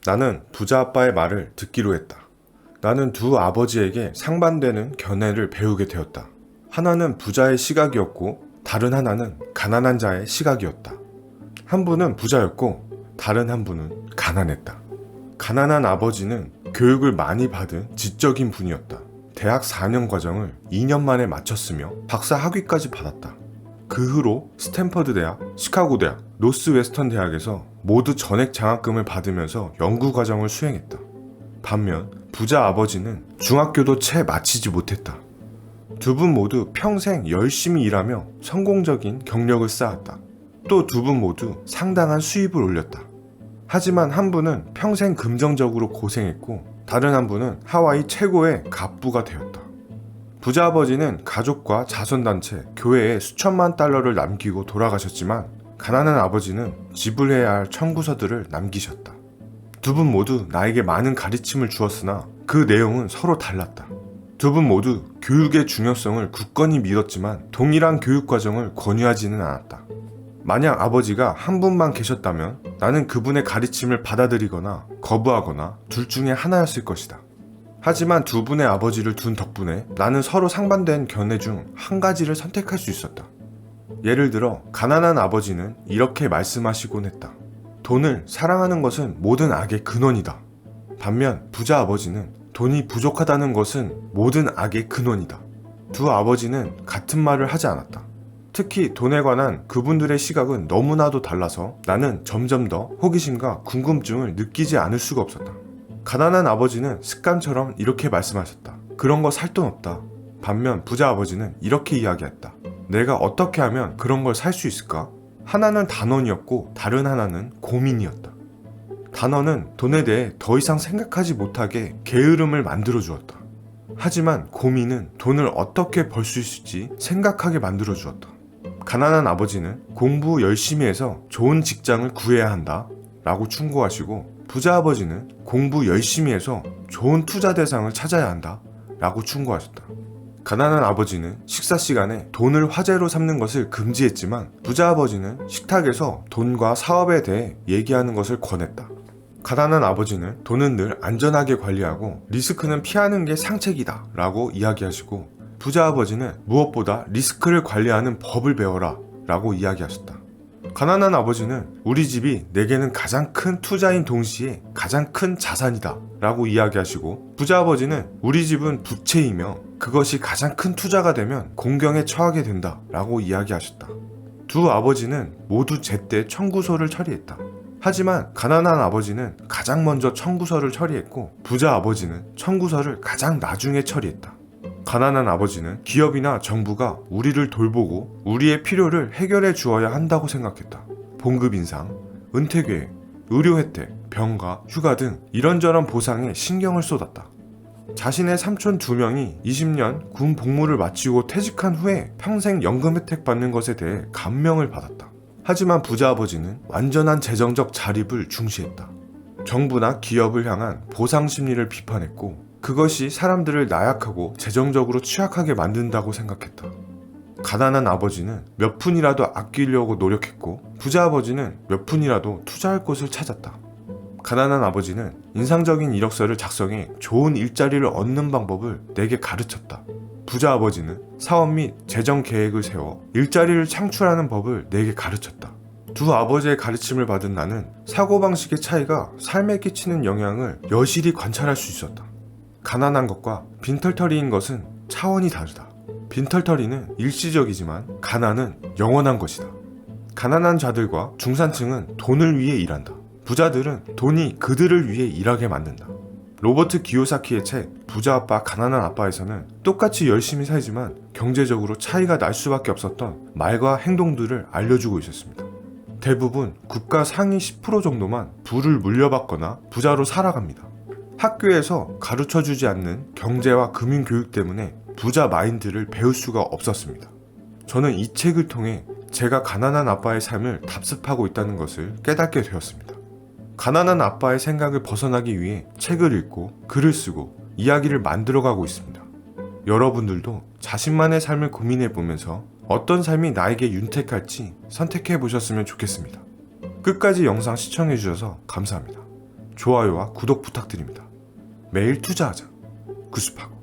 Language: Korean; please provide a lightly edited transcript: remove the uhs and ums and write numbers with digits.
나는 부자 아빠의 말을 듣기로 했다. 나는 두 아버지에게 상반되는 견해를 배우게 되었다. 하나는 부자의 시각이었고 다른 하나는 가난한 자의 시각이었다. 한 분은 부자였고 다른 한 분은 가난했다. 가난한 아버지는 교육을 많이 받은 지적인 분이었다. 대학 4년 과정을 2년 만에 마쳤으며 박사 학위까지 받았다. 그 후로 스탠퍼드 대학, 시카고 대학, 노스웨스턴 대학에서 모두 전액 장학금을 받으면서 연구 과정을 수행했다. 반면 부자 아버지는 중학교도 채 마치지 못했다. 두 분 모두 평생 열심히 일하며 성공적인 경력을 쌓았다. 또 두 분 모두 상당한 수입을 올렸다. 하지만 한 분은 평생 금전적으로 고생했고 다른 한 분은 하와이 최고의 갑부가 되었다. 부자 아버지는 가족과 자선단체, 교회에 수천만 달러를 남기고 돌아가셨지만 가난한 아버지는 지불해야 할 청구서들을 남기셨다. 두 분 모두 나에게 많은 가르침을 주었으나 그 내용은 서로 달랐다. 두 분 모두 교육의 중요성을 굳건히 믿었지만 동일한 교육 과정을 권유하지는 않았다. 만약 아버지가 한 분만 계셨다면 나는 그분의 가르침을 받아들이거나 거부하거나 둘 중에 하나였을 것이다. 하지만 두 분의 아버지를 둔 덕분에 나는 서로 상반된 견해 중 한 가지를 선택할 수 있었다. 예를 들어 가난한 아버지는 이렇게 말씀하시곤 했다. 돈을 사랑하는 것은 모든 악의 근원이다. 반면 부자 아버지는 돈이 부족하다는 것은 모든 악의 근원이다. 두 아버지는 같은 말을 하지 않았다. 특히 돈에 관한 그분들의 시각은 너무나도 달라서 나는 점점 더 호기심과 궁금증을 느끼지 않을 수가 없었다. 가난한 아버지는 습관처럼 이렇게 말씀하셨다. 그런 거 살 돈 없다. 반면 부자 아버지는 이렇게 이야기했다. 내가 어떻게 하면 그런 걸 살 수 있을까? 하나는 단원이었고 다른 하나는 고민이었다. 단원은 돈에 대해 더 이상 생각하지 못하게 게으름을 만들어 주었다. 하지만 고민은 돈을 어떻게 벌 수 있을지 생각하게 만들어 주었다. 가난한 아버지는 공부 열심히 해서 좋은 직장을 구해야 한다 라고 충고하시고 부자 아버지는 공부 열심히 해서 좋은 투자 대상을 찾아야 한다 라고 충고하셨다. 가난한 아버지는 식사 시간에 돈을 화제로 삼는 것을 금지했지만 부자 아버지는 식탁에서 돈과 사업에 대해 얘기하는 것을 권했다. 가난한 아버지는 돈은 늘 안전하게 관리하고 리스크는 피하는 게 상책이다 라고 이야기하시고 부자 아버지는 무엇보다 리스크를 관리하는 법을 배워라 라고 이야기하셨다. 가난한 아버지는 우리 집이 내게는 가장 큰 투자인 동시에 가장 큰 자산이다 라고 이야기하시고 부자 아버지는 우리 집은 부채이며 그것이 가장 큰 투자가 되면 공경에 처하게 된다 라고 이야기하셨다. 두 아버지는 모두 제때 청구서를 처리했다. 하지만 가난한 아버지는 가장 먼저 청구서를 처리했고 부자 아버지는 청구서를 가장 나중에 처리했다. 가난한 아버지는 기업이나 정부가 우리를 돌보고 우리의 필요를 해결해 주어야 한다고 생각했다. 봉급 인상, 은퇴 계획, 의료 혜택, 병가, 휴가 등 이런저런 보상에 신경을 쏟았다. 자신의 삼촌 2명이 20년 군 복무를 마치고 퇴직한 후에 평생 연금 혜택 받는 것에 대해 감명을 받았다. 하지만 부자 아버지는 완전한 재정적 자립을 중시했다. 정부나 기업을 향한 보상 심리를 비판했고 그것이 사람들을 나약하고 재정적으로 취약하게 만든다고 생각했다. 가난한 아버지는 몇 푼이라도 아끼려고 노력했고 부자 아버지는 몇 푼이라도 투자할 곳을 찾았다. 가난한 아버지는 인상적인 이력서를 작성해 좋은 일자리를 얻는 방법을 내게 가르쳤다. 부자 아버지는 사업 및 재정 계획을 세워 일자리를 창출하는 법을 내게 가르쳤다. 두 아버지의 가르침을 받은 나는 사고방식의 차이가 삶에 끼치는 영향을 여실히 관찰할 수 있었다. 가난한 것과 빈털터리인 것은 차원이 다르다. 빈털터리는 일시적이지만 가난은 영원한 것이다. 가난한 자들과 중산층은 돈을 위해 일한다. 부자들은 돈이 그들을 위해 일하게 만든다. 로버트 기요사키의 책 부자 아빠 가난한 아빠에서는 똑같이 열심히 살지만 경제적으로 차이가 날 수밖에 없었던 말과 행동들을 알려주고 있었습니다. 대부분 국가 상위 10% 정도만 부를 물려받거나 부자로 살아갑니다. 학교에서 가르쳐주지 않는 경제와 금융교육 때문에 부자 마인드를 배울 수가 없었습니다. 저는 이 책을 통해 제가 가난한 아빠의 삶을 답습하고 있다는 것을 깨닫게 되었습니다. 가난한 아빠의 생각을 벗어나기 위해 책을 읽고 글을 쓰고 이야기를 만들어가고 있습니다. 여러분들도 자신만의 삶을 고민해보면서 어떤 삶이 나에게 윤택할지 선택해보셨으면 좋겠습니다. 끝까지 영상 시청해주셔서 감사합니다. 좋아요와 구독 부탁드립니다. 매일 투자하자. 구스팍.